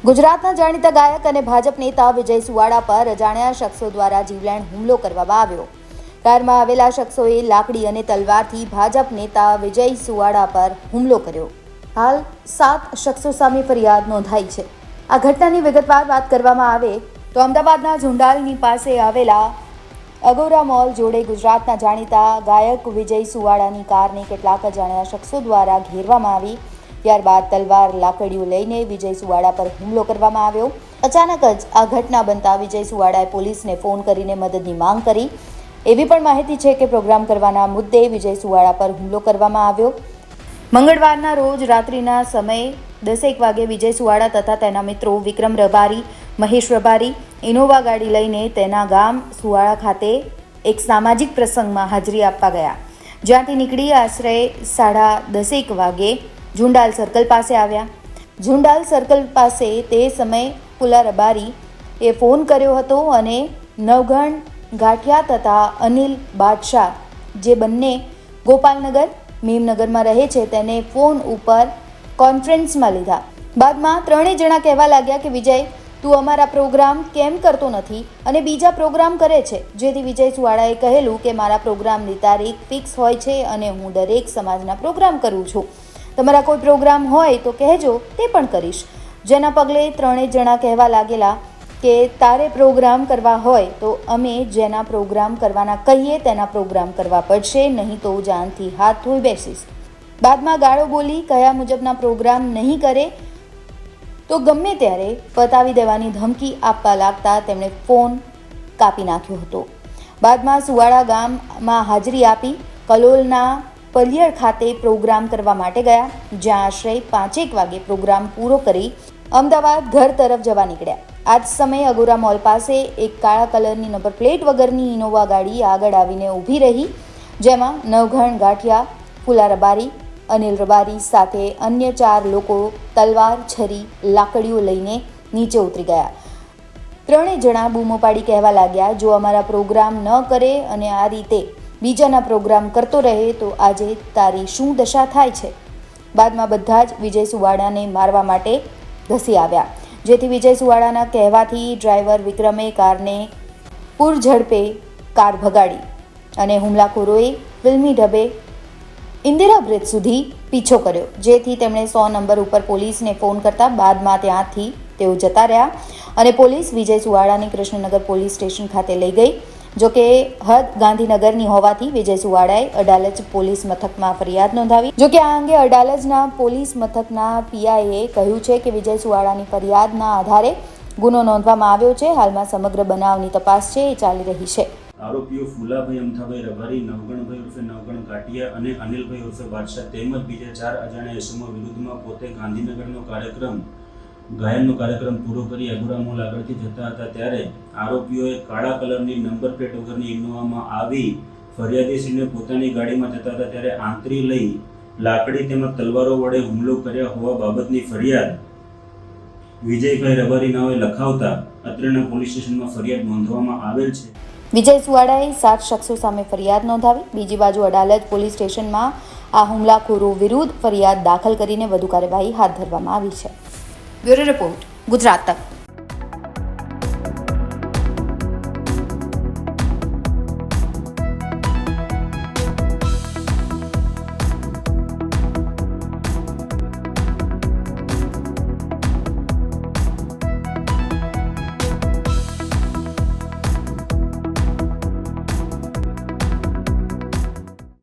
ગુજરાતના જાણીતા ગાયક અને ભાજપ નેતા વિજય સુવાડા પર અજાણ્યા શખ્સો દ્વારા જીવલેણ હુમલો કરવામાં આવ્યો. કારમાં આવેલા શખ્સોએ લાકડી અને તલવારથી ભાજપ નેતા વિજય સુવાડા પર હુમલો કર્યો. હાલ 7 શખ્સો સામે ફરિયાદ નોંધાઈ છે. આ ઘટનાની વિગતવાર વાત કરવામાં આવે તો અમદાવાદના ઝુંડાલની પાસે આવેલા અગોરા મોલ જોડે ગુજરાતના જાણીતા ગાયક વિજય સુવાડાની કારને કેટલાક અજાણ્યા શખ્સો દ્વારા ઘેરવામાં આવી. ત્યારબાદ તલવાર લાકડીઓ લઈને વિજય સુવાડા પર હુમલો કરવામાં આવ્યો. અચાનક જ આ ઘટના બનતા વિજય સુવાડાએ પોલીસને ફોન કરીને મદદની માંગ કરી. એવી પણ માહિતી છે કે પ્રોગ્રામ કરવાના મુદ્દે વિજય સુવાડા પર હુમલો કરવામાં આવ્યો. મંગળવારના રોજ રાત્રિના સમયે 10 વાગે વિજય સુવાડા તથા તેના મિત્રો વિક્રમ રબારી, મહેશ રબારી ઇનોવા ગાડી લઈને તેના ગામ સુવાડા ખાતે એક સામાજિક પ્રસંગમાં હાજરી આપવા ગયા. જ્યાંથી નીકળી આશરે 10:30 વાગે ઝુંડાલ સર્કલ પાસે આવ્યા. ઝુંડાલ સર્કલ પાસે તે સમયે પુલા રબારી એ ફોન કર્યો હતો અને નવઘણ ગાંઠિયા તથા અનિલ બાદશાહ જે બંને ગોપાલનગર મેમનગરમાં રહે છે તેને ફોન ઉપર કોન્ફરન્સમાં લીધા. બાદમાં ત્રણેય જણા કહેવા લાગ્યા કે વિજય, તું અમારા પ્રોગ્રામ કેમ કરતો નથી અને બીજા પ્રોગ્રામ કરે છે. જેથી વિજય સુવાડાએ કહેલું કે મારા પ્રોગ્રામની તારીખ ફિક્સ હોય છે અને હું દરેક સમાજના પ્રોગ્રામ કરું છું. તમારા કોઈ પ્રોગ્રામ હોય તો કહેજો, તે પણ કરીશ. જેના પગલે ત્રણેય જણા કહેવા લાગેલા કે તારે પ્રોગ્રામ કરવા હોય તો અમે જેના પ્રોગ્રામ કરવાના કહીએ તેના પ્રોગ્રામ કરવા પડશે, નહીં તો જાનથી હાથ ધોઈ બેસીશ. બાદમાં ગાળો બોલી કયા મુજબના પ્રોગ્રામ નહીં કરે તો ગમે ત્યારે પતાવી દેવાની ધમકી આપવા લાગતા તેમણે ફોન કાપી નાખ્યો હતો. બાદમાં સુવાડા ગામમાં હાજરી આપી કલોલના પલિયડ ખાતે પ્રોગ્રામ કરવા માટે ગયા, જ્યાં આશરે 5 વાગે પ્રોગ્રામ પૂરો કરી અમદાવાદ ઘર તરફ જવા નીકળ્યા. આ જ સમયે અગોરા મોલ પાસે એક કાળા કલરની નંબર પ્લેટ વગરની ઇનોવા ગાડી આગળ આવીને ઊભી રહી, જેમાં નવઘણ ગાંઠિયા, પુલા રબારી, અનિલ રબારી સાથે અન્ય 4 લોકો તલવાર, છરી, લાકડીઓ લઈને નીચે ઉતરી ગયા. ત્રણેય જણા બૂમો પાડી કહેવા લાગ્યા, જો અમારા પ્રોગ્રામ ન કરે અને આ રીતે બીજાના પ્રોગ્રામ કરતો રહે તો આજે તારી શું દશા થાય છે. બાદમાં બધા જ વિજય સુવાડાને મારવા માટે ધસી આવ્યા. જેથી વિજય સુવાડાના કહેવાથી ડ્રાઈવર વિક્રમે કારને પૂર ઝડપે કાર ભગાડી અને હુમલાખોરોએ ફિલ્મી ઢબે ઇન્દિરા બ્રિજ સુધી પીછો કર્યો. જેથી તેમણે 100 નંબર ઉપર પોલીસને ફોન કરતા બાદમાં ત્યાંથી તેઓ જતા રહ્યા અને પોલીસ વિજય સુવાડાને કૃષ્ણનગર પોલીસ સ્ટેશન ખાતે લઈ ગઈ. જોકે હદ ગાંધીનગરની હોવાથી વિજય સુવાડાએ અડાલજ પોલીસ મથકમાં ફરિયાદ નોંધાવી. જોકે આ અંગે અડાલજના પોલીસ મથકના પીઆઈએ કહ્યું છે કે વિજય સુવાડાની ફરિયાદના આધારે ગુનો નોંધવામાં આવ્યો છે. હાલમાં સમગ્ર બનાવની તપાસ છે એ ચાલી રહી છે. આરોપીઓ ફુલાભાઈ અમથાભાઈ રબારી, નવગણભાઈ ઉર્ફે નવગણ ગાંઠિયા અને અનિલભાઈ ઉર્ફે બાદશાહ તેમજ બીજા 4 અજાણ્યા ઇસમો વિરુદ્ધમાં પોતે ગાંધીનગરનો ગાયનનો કાર્યક્રમ પૂરો કરી અગોરા મોલ આગળથી જતા હતા ત્યારે આરોપીઓએ કાળા કલરની નંબર પ્લેટ વગરની ઇનોવામાં આવી ફરિયાદીશ્રીને પોતાની ગાડીમાં જતા હતા ત્યારે આંતરી લઈ લાકડી તેમજ તલવારો વડે હુમલો કર્યા હોવા બાબતની ફરિયાદ વિજયભાઈ રબારી નામે લખાવતા અત્રેના પોલીસ સ્ટેશનમાં ફરિયાદ નોંધવામાં આવેલ છે. વિજય સુવાડાએ 7 શખ્સો સામે ફરિયાદ નોંધાવી. બીજી બાજુ અડાલજ પોલીસ સ્ટેશનમાં આ હુમલાખોરો વિરુદ્ધ ફરિયાદ દાખલ કરીને વધુ કાર્યવાહી હાથ ધરવામાં આવી છે. બ્યુરો રિપોર્ટ, ગુજરાત તક.